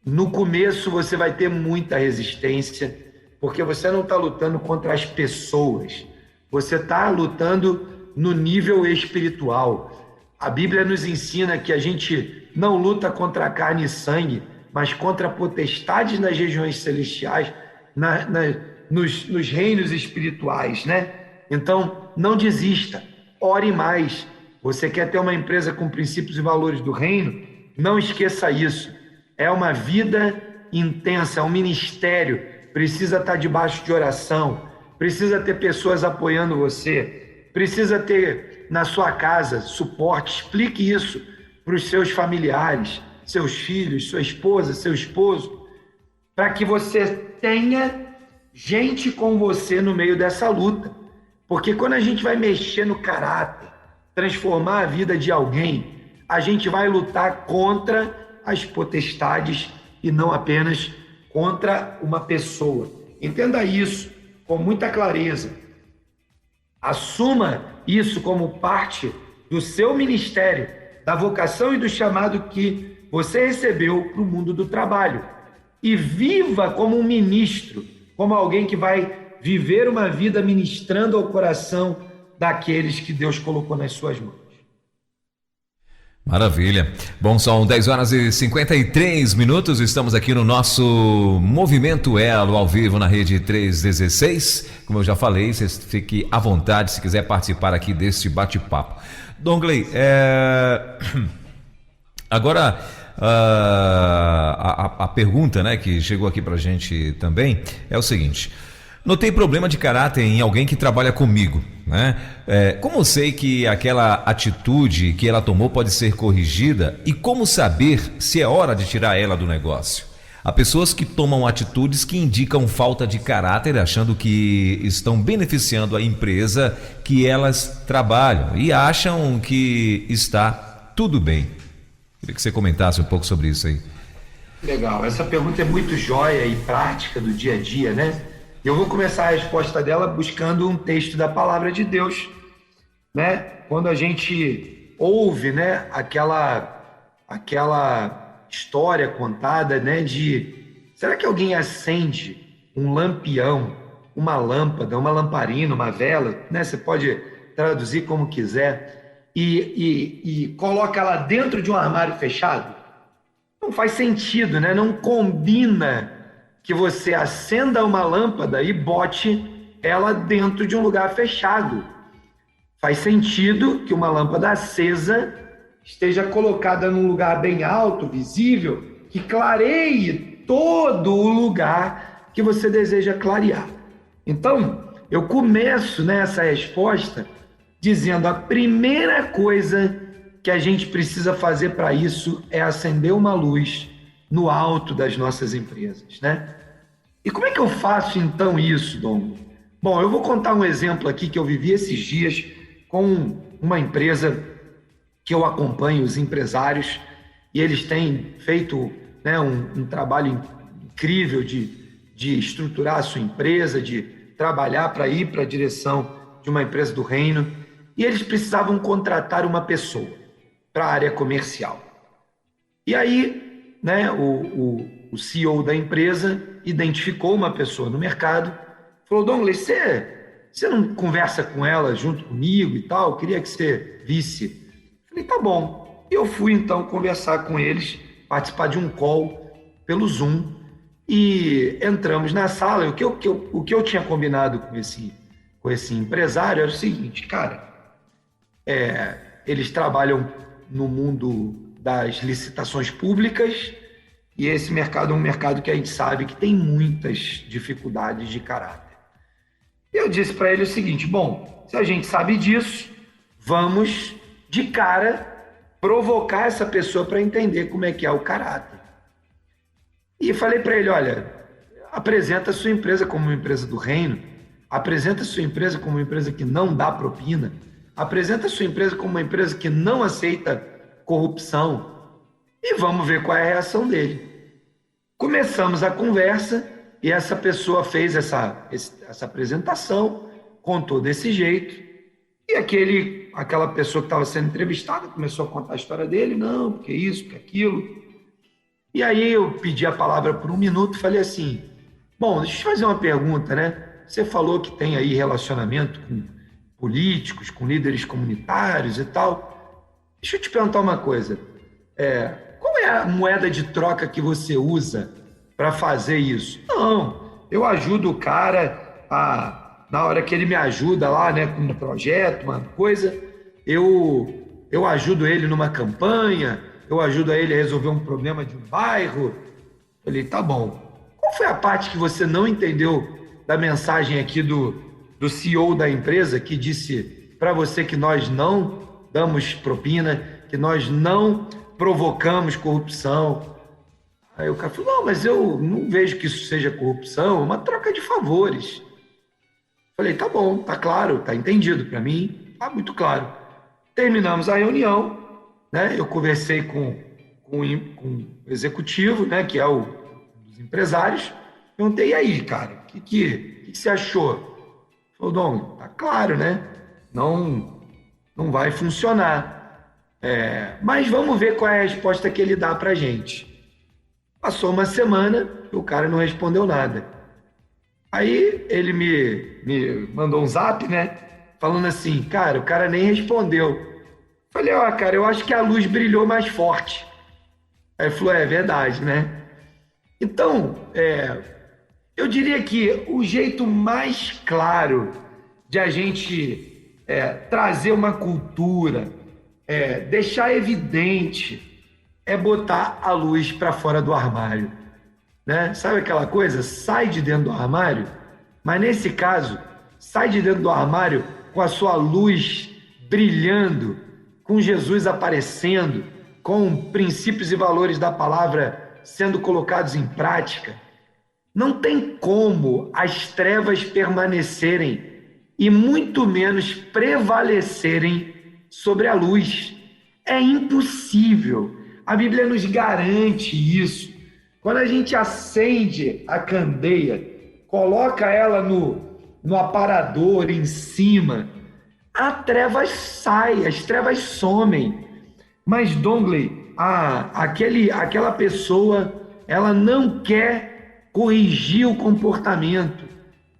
No começo você vai ter muita resistência, porque você não está lutando contra as pessoas, você está lutando no nível espiritual. A Bíblia nos ensina que a gente não luta contra carne e sangue, mas contra potestades nas regiões celestiais, nos reinos espirituais, né? Então, não desista, ore mais. Você quer ter uma empresa com princípios e valores do reino? Não esqueça isso. É uma vida intensa, é um ministério, precisa estar debaixo de oração, precisa ter pessoas apoiando você, precisa ter na sua casa suporte. Explique isso para os seus familiares, seus filhos, sua esposa, seu esposo, para que você tenha gente com você no meio dessa luta. Porque quando a gente vai mexer no caráter, transformar a vida de alguém, a gente vai lutar contra as potestades e não apenas contra uma pessoa. Entenda isso com muita clareza. Assuma isso como parte do seu ministério, da vocação e do chamado que você recebeu para o mundo do trabalho. E viva como um ministro, como alguém que vai viver uma vida ministrando ao coração daqueles que Deus colocou nas suas mãos. Maravilha. Bom, são 10 horas e 53 minutos, estamos aqui no nosso Movimento Elo, ao vivo na Rede 316. Como eu já falei, você fique à vontade se quiser participar aqui deste bate-papo. Dongley, agora a pergunta, né, que chegou aqui pra gente também é o seguinte: notei problema de caráter em alguém que trabalha comigo, né? Como sei que aquela atitude que ela tomou pode ser corrigida e como saber se é hora de tirar ela do negócio? Há pessoas que tomam atitudes que indicam falta de caráter, achando que estão beneficiando a empresa que elas trabalham e acham que está tudo bem. Queria que você comentasse um pouco sobre isso aí. Legal, essa pergunta é muito jóia e prática do dia a dia, né? Eu vou começar a resposta dela buscando um texto da palavra de Deus, né? Quando a gente ouve, né, aquela história contada, né, será que alguém acende um lampião, uma lâmpada, uma lamparina, uma vela, né? Você pode traduzir como quiser, e coloca ela dentro de um armário fechado? Não faz sentido, né? Não combina que você acenda uma lâmpada e bote ela dentro de um lugar fechado. Faz sentido que uma lâmpada acesa esteja colocada num lugar bem alto, visível, que clareie todo o lugar que você deseja clarear. Então, eu começo nessa resposta dizendo: a primeira coisa que a gente precisa fazer para isso é acender uma luz no alto das nossas empresas, né? E como é que eu faço então isso, Dom? Bom, eu vou contar um exemplo aqui que eu vivi esses dias com uma empresa que eu acompanho, os empresários, e eles têm feito, né, um trabalho incrível de de estruturar a sua empresa, de trabalhar para ir para a direção de uma empresa do reino, e eles precisavam contratar uma pessoa para a área comercial. E aí, né, o CEO da empresa identificou uma pessoa no mercado, falou: Douglas, você não conversa com ela junto comigo e tal? Eu queria que você visse. Falei: tá bom. Eu fui então conversar com eles, participar de um call pelo Zoom, e entramos na sala. O que eu tinha combinado com esse empresário era o seguinte: cara, eles trabalham no mundo das licitações públicas, e esse mercado é um mercado que a gente sabe que tem muitas dificuldades de caráter. Eu disse para ele o seguinte: bom, se a gente sabe disso, vamos de cara provocar essa pessoa para entender como é que é o caráter. E falei para ele: olha, apresenta a sua empresa como uma empresa do reino, apresenta a sua empresa como uma empresa que não dá propina, apresenta a sua empresa como uma empresa que não aceita corrupção, e vamos ver qual é a reação dele. Começamos a conversa e essa pessoa fez essa apresentação, contou desse jeito, e aquela pessoa que estava sendo entrevistada começou a contar a história dele: não, porque isso, porque aquilo. E aí eu pedi a palavra por 1 minuto e falei assim: bom, deixa eu te fazer uma pergunta, né? Você falou que tem aí relacionamento com políticos, com líderes comunitários e tal. Deixa eu te perguntar uma coisa. Qual é a moeda de troca que você usa para fazer isso? Não, eu ajudo o cara na hora que ele me ajuda lá, né, com um projeto, uma coisa, eu ajudo ele numa campanha, eu ajudo ele a resolver um problema de um bairro. Falei: tá bom. Qual foi a parte que você não entendeu da mensagem aqui do CEO da empresa, que disse para você que nós não damos propina, que nós não provocamos corrupção? Aí o cara falou: não, mas eu não vejo que isso seja corrupção, é uma troca de favores. Falei: tá bom, tá claro, tá entendido, para mim tá muito claro. Terminamos a reunião, né? Eu conversei com o executivo, né, que é dos empresários, perguntei: e aí, cara, o que você achou? Falou: Dom, tá claro, né? Não vai funcionar. Mas vamos ver qual é a resposta que ele dá para a gente. Passou uma semana e o cara não respondeu nada. Aí ele me mandou um zap, né? Falando assim: cara, o cara nem respondeu. Falei: ó, cara, eu acho que a luz brilhou mais forte. Aí ele falou: é verdade, né? Então, eu diria que o jeito mais claro de a gente trazer uma cultura, deixar evidente, é botar a luz para fora do armário, né? Sabe aquela coisa? Sai de dentro do armário, mas nesse caso, sai de dentro do armário com a sua luz brilhando, com Jesus aparecendo, com princípios e valores da palavra sendo colocados em prática. Não tem como as trevas permanecerem e muito menos prevalecerem sobre a luz. É impossível. A Bíblia nos garante isso. Quando a gente acende a candeia, coloca ela no aparador em cima, as trevas saem, as trevas somem. Mas, Dongley, aquela pessoa, ela não quer corrigir o comportamento.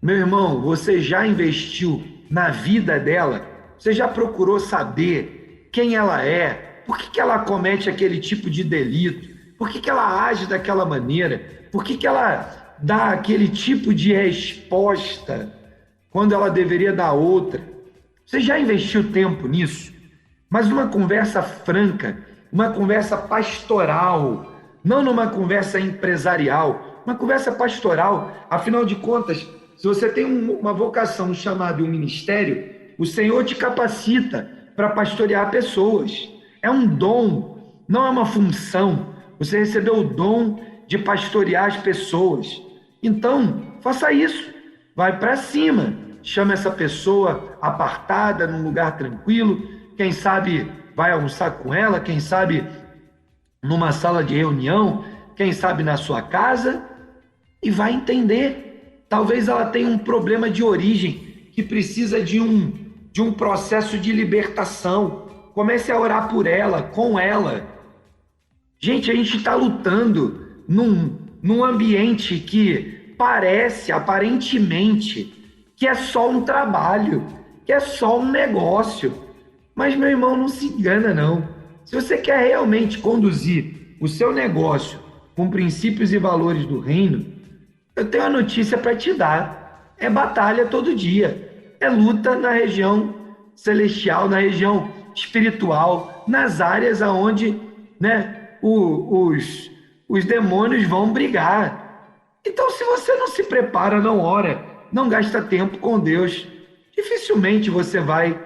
Meu irmão, você já investiu na vida dela? Você já procurou saber quem ela é? Por que ela comete aquele tipo de delito? Por que ela age daquela maneira? Por que ela dá aquele tipo de resposta quando ela deveria dar outra? Você já investiu tempo nisso? Mas numa conversa franca, uma conversa pastoral, não numa conversa empresarial, uma conversa pastoral. Afinal de contas, se você tem uma vocação, um chamado e um ministério, o Senhor te capacita para pastorear pessoas. É um dom, não é uma função. Você recebeu o dom de pastorear as pessoas. Então, faça isso. Vai para cima. Chama essa pessoa apartada, num lugar tranquilo. Quem sabe vai almoçar com ela, quem sabe numa sala de reunião, quem sabe na sua casa. e vai entender. Talvez ela tenha um problema de origem que precisa de um processo de libertação. Comece a orar por ela, com ela. Gente, a gente está lutando num ambiente que parece, aparentemente, que é só um trabalho, que é só um negócio. Mas, meu irmão, não se engana, não. Se você quer realmente conduzir o seu negócio com princípios e valores do reino, eu tenho uma notícia para te dar. É batalha todo dia. É luta na região celestial, na região espiritual, nas áreas onde, né, os demônios vão brigar. Então, se você não se prepara, não ora, não gasta tempo com Deus, dificilmente você vai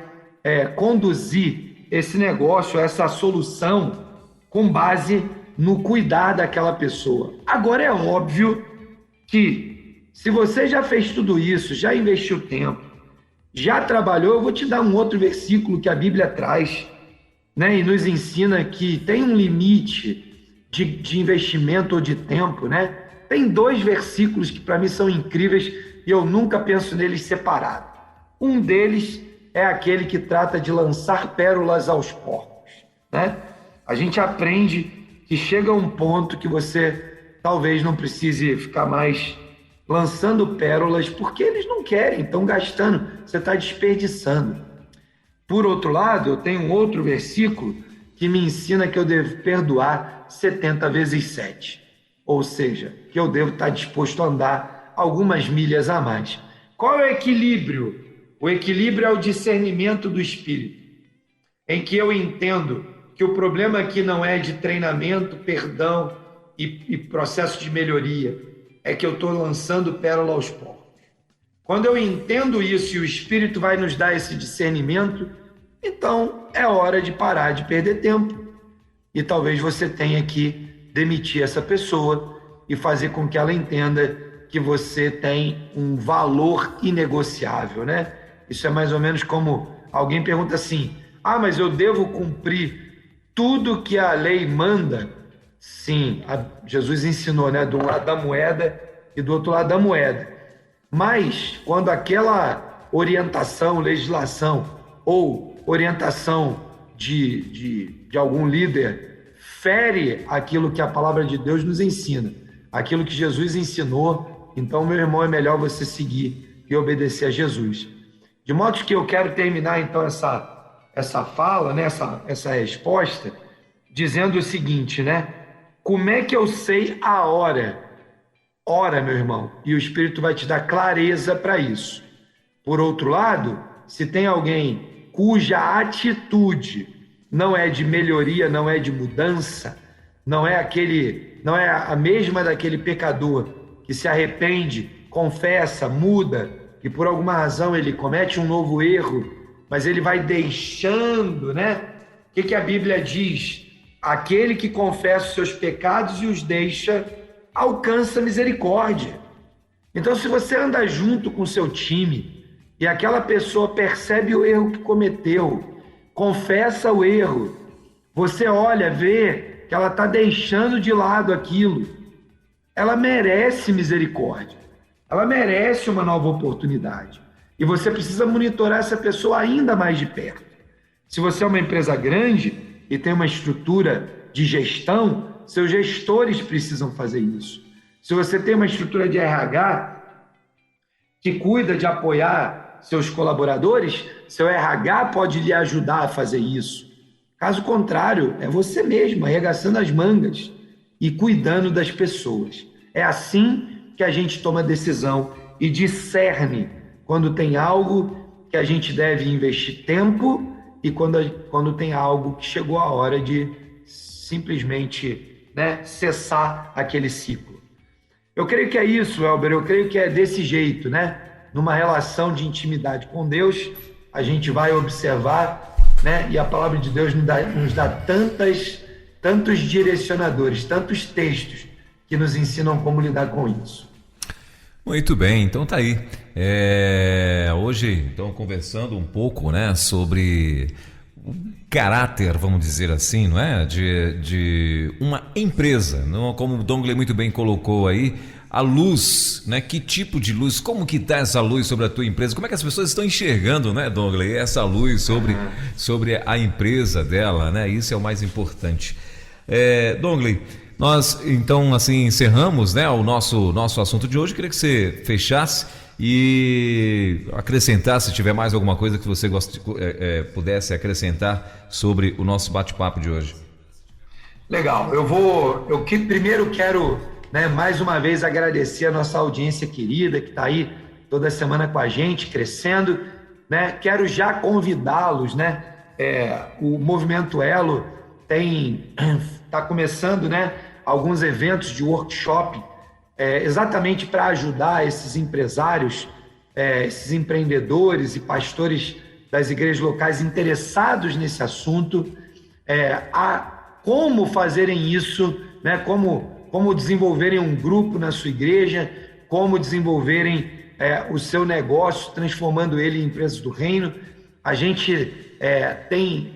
conduzir esse negócio, essa solução, com base no cuidar daquela pessoa. Agora, é óbvio que, se você já fez tudo isso, já investiu tempo, já trabalhou, eu vou te dar um outro versículo que a Bíblia traz, né, e nos ensina que tem um limite de investimento ou de tempo, né? Tem 2 versículos que para mim são incríveis e eu nunca penso neles separado. Um deles é aquele que trata de lançar pérolas aos porcos, né? A gente aprende que chega um ponto que você talvez não precise ficar mais lançando pérolas, porque eles não querem, estão gastando, você está desperdiçando. Por outro lado, eu tenho um outro versículo que me ensina que eu devo perdoar 70 vezes 7. Ou seja, que eu devo estar disposto a andar algumas milhas a mais. Qual é o equilíbrio? O equilíbrio é o discernimento do Espírito, em que eu entendo que o problema aqui não é de treinamento, perdão e processo de melhoria, é que eu estou lançando pérola aos porcos. Quando eu entendo isso e o Espírito vai nos dar esse discernimento, então é hora de parar de perder tempo. E talvez você tenha que demitir essa pessoa e fazer com que ela entenda que você tem um valor inegociável, né? Isso é mais ou menos como alguém pergunta assim: mas eu devo cumprir tudo que a lei manda? Sim, Jesus ensinou, né? Do lado da moeda e do outro lado da moeda. Mas quando aquela orientação, legislação ou orientação de algum líder fere aquilo que a palavra de Deus nos ensina, aquilo que Jesus ensinou, então, meu irmão, é melhor você seguir e obedecer a Jesus. De modo que eu quero terminar, então, essa fala, né, essa resposta, dizendo o seguinte, né? Como é que eu sei a hora? Ora, meu irmão, e o Espírito vai te dar clareza para isso. Por outro lado, se tem alguém cuja atitude não é de melhoria, não é de mudança, não é a mesma daquele pecador que se arrepende, confessa, muda, e por alguma razão ele comete um novo erro, mas ele vai deixando, né? O que a Bíblia diz? Aquele que confessa os seus pecados e os deixa, alcança misericórdia. Então, se você anda junto com o seu time e aquela pessoa percebe o erro que cometeu, confessa o erro, você olha, vê que ela está deixando de lado aquilo, ela merece misericórdia, ela merece uma nova oportunidade. E você precisa monitorar essa pessoa ainda mais de perto. Se você é uma empresa grande e tem uma estrutura de gestão, seus gestores precisam fazer isso. Se você tem uma estrutura de RH que cuida de apoiar seus colaboradores, seu RH pode lhe ajudar a fazer isso. Caso contrário, é você mesmo arregaçando as mangas e cuidando das pessoas. É assim que a gente toma decisão e discerne quando tem algo que a gente deve investir tempo e quando tem algo que chegou a hora de simplesmente, né, cessar aquele ciclo. Eu creio que é isso, Elber, eu creio que é desse jeito, né? Numa relação de intimidade com Deus, a gente vai observar, né? E a palavra de Deus nos dá tantos direcionadores, tantos textos que nos ensinam como lidar com isso. Muito bem, então tá aí. Hoje, então, conversando um pouco, né, sobre caráter, vamos dizer assim, não é? De uma empresa, não? Como o Dongley muito bem colocou aí, a luz, né? Que tipo de luz, como que está essa luz sobre a tua empresa? Como é que as pessoas estão enxergando, né, Dongley, essa luz sobre a empresa dela, né? Isso é o mais importante. Dongley, nós então assim encerramos, né, o nosso assunto de hoje. Queria que você fechasse e acrescentar, se tiver mais alguma coisa que você pudesse acrescentar sobre o nosso bate-papo de hoje. Legal, primeiro quero, né, mais uma vez agradecer a nossa audiência querida que está aí toda semana com a gente, crescendo, né? Quero já convidá-los, né? O Movimento Elo está começando, né, alguns eventos de workshop, exatamente para ajudar esses empresários, esses empreendedores e pastores das igrejas locais interessados nesse assunto, a como fazerem isso, né, como desenvolverem um grupo na sua igreja, como desenvolverem o seu negócio, transformando ele em empresas do reino. A gente tem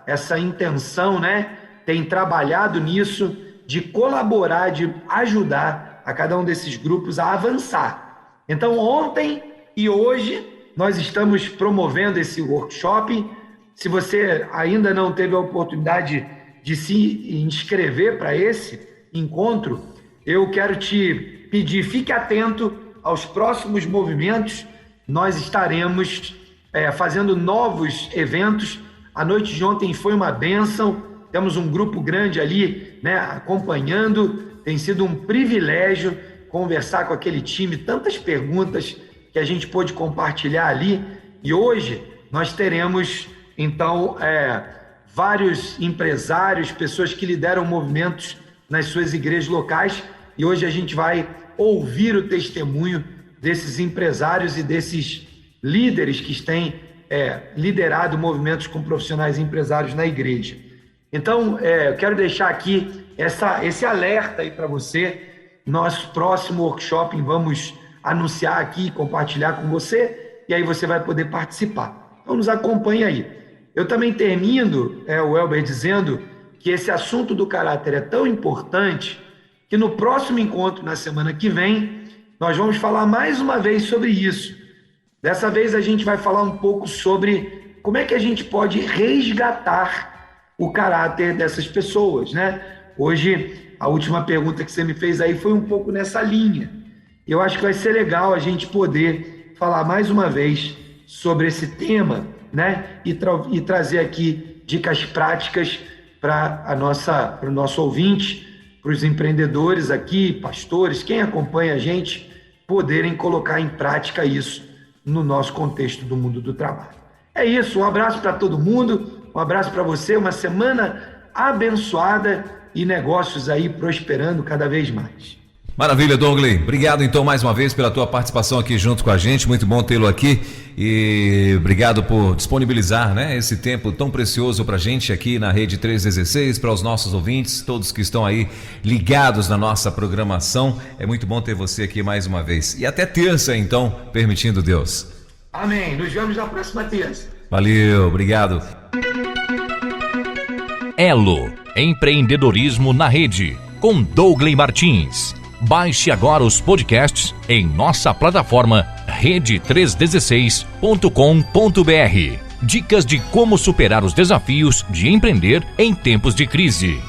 essa intenção, né? Tem trabalhado nisso, de colaborar, de ajudar a cada um desses grupos a avançar. Então, ontem e hoje, nós estamos promovendo esse workshop. Se você ainda não teve a oportunidade de se inscrever para esse encontro, eu quero te pedir, fique atento aos próximos movimentos. Nós estaremos fazendo novos eventos. A noite de ontem foi uma bênção, temos um grupo grande ali, né, acompanhando. Tem sido um privilégio conversar com aquele time, tantas perguntas que a gente pôde compartilhar ali. E hoje nós teremos, então, vários empresários, pessoas que lideram movimentos nas suas igrejas locais, e hoje a gente vai ouvir o testemunho desses empresários e desses líderes que têm liderado movimentos com profissionais e empresários na igreja. Então, eu quero deixar aqui esse alerta aí para você. Nosso próximo workshop vamos anunciar aqui, compartilhar com você, e aí você vai poder participar. Então, nos acompanhe aí. Eu também termino, o Elber, dizendo que esse assunto do caráter é tão importante que no próximo encontro, na semana que vem, nós vamos falar mais uma vez sobre isso. Dessa vez a gente vai falar um pouco sobre como é que a gente pode resgatar o caráter dessas pessoas, né? Hoje, a última pergunta que você me fez aí foi um pouco nessa linha. Eu acho que vai ser legal a gente poder falar mais uma vez sobre esse tema, né? E trazer aqui dicas práticas para o nosso ouvinte, para os empreendedores aqui, pastores, quem acompanha a gente, poderem colocar em prática isso no nosso contexto do mundo do trabalho. É isso, um abraço para todo mundo, um abraço para você, uma semana abençoada e negócios aí prosperando cada vez mais. Maravilha, Dongley. Obrigado então mais uma vez pela tua participação aqui junto com a gente, muito bom tê-lo aqui e obrigado por disponibilizar, né, esse tempo tão precioso pra gente aqui na Rede 316, para os nossos ouvintes, todos que estão aí ligados na nossa programação. É muito bom ter você aqui mais uma vez. E até terça então, permitindo Deus. Amém. Nos vemos na próxima terça. Valeu, obrigado. Elo, empreendedorismo na rede, com Dongley Martins. Baixe agora os podcasts em nossa plataforma rede316.com.br. Dicas de como superar os desafios de empreender em tempos de crise.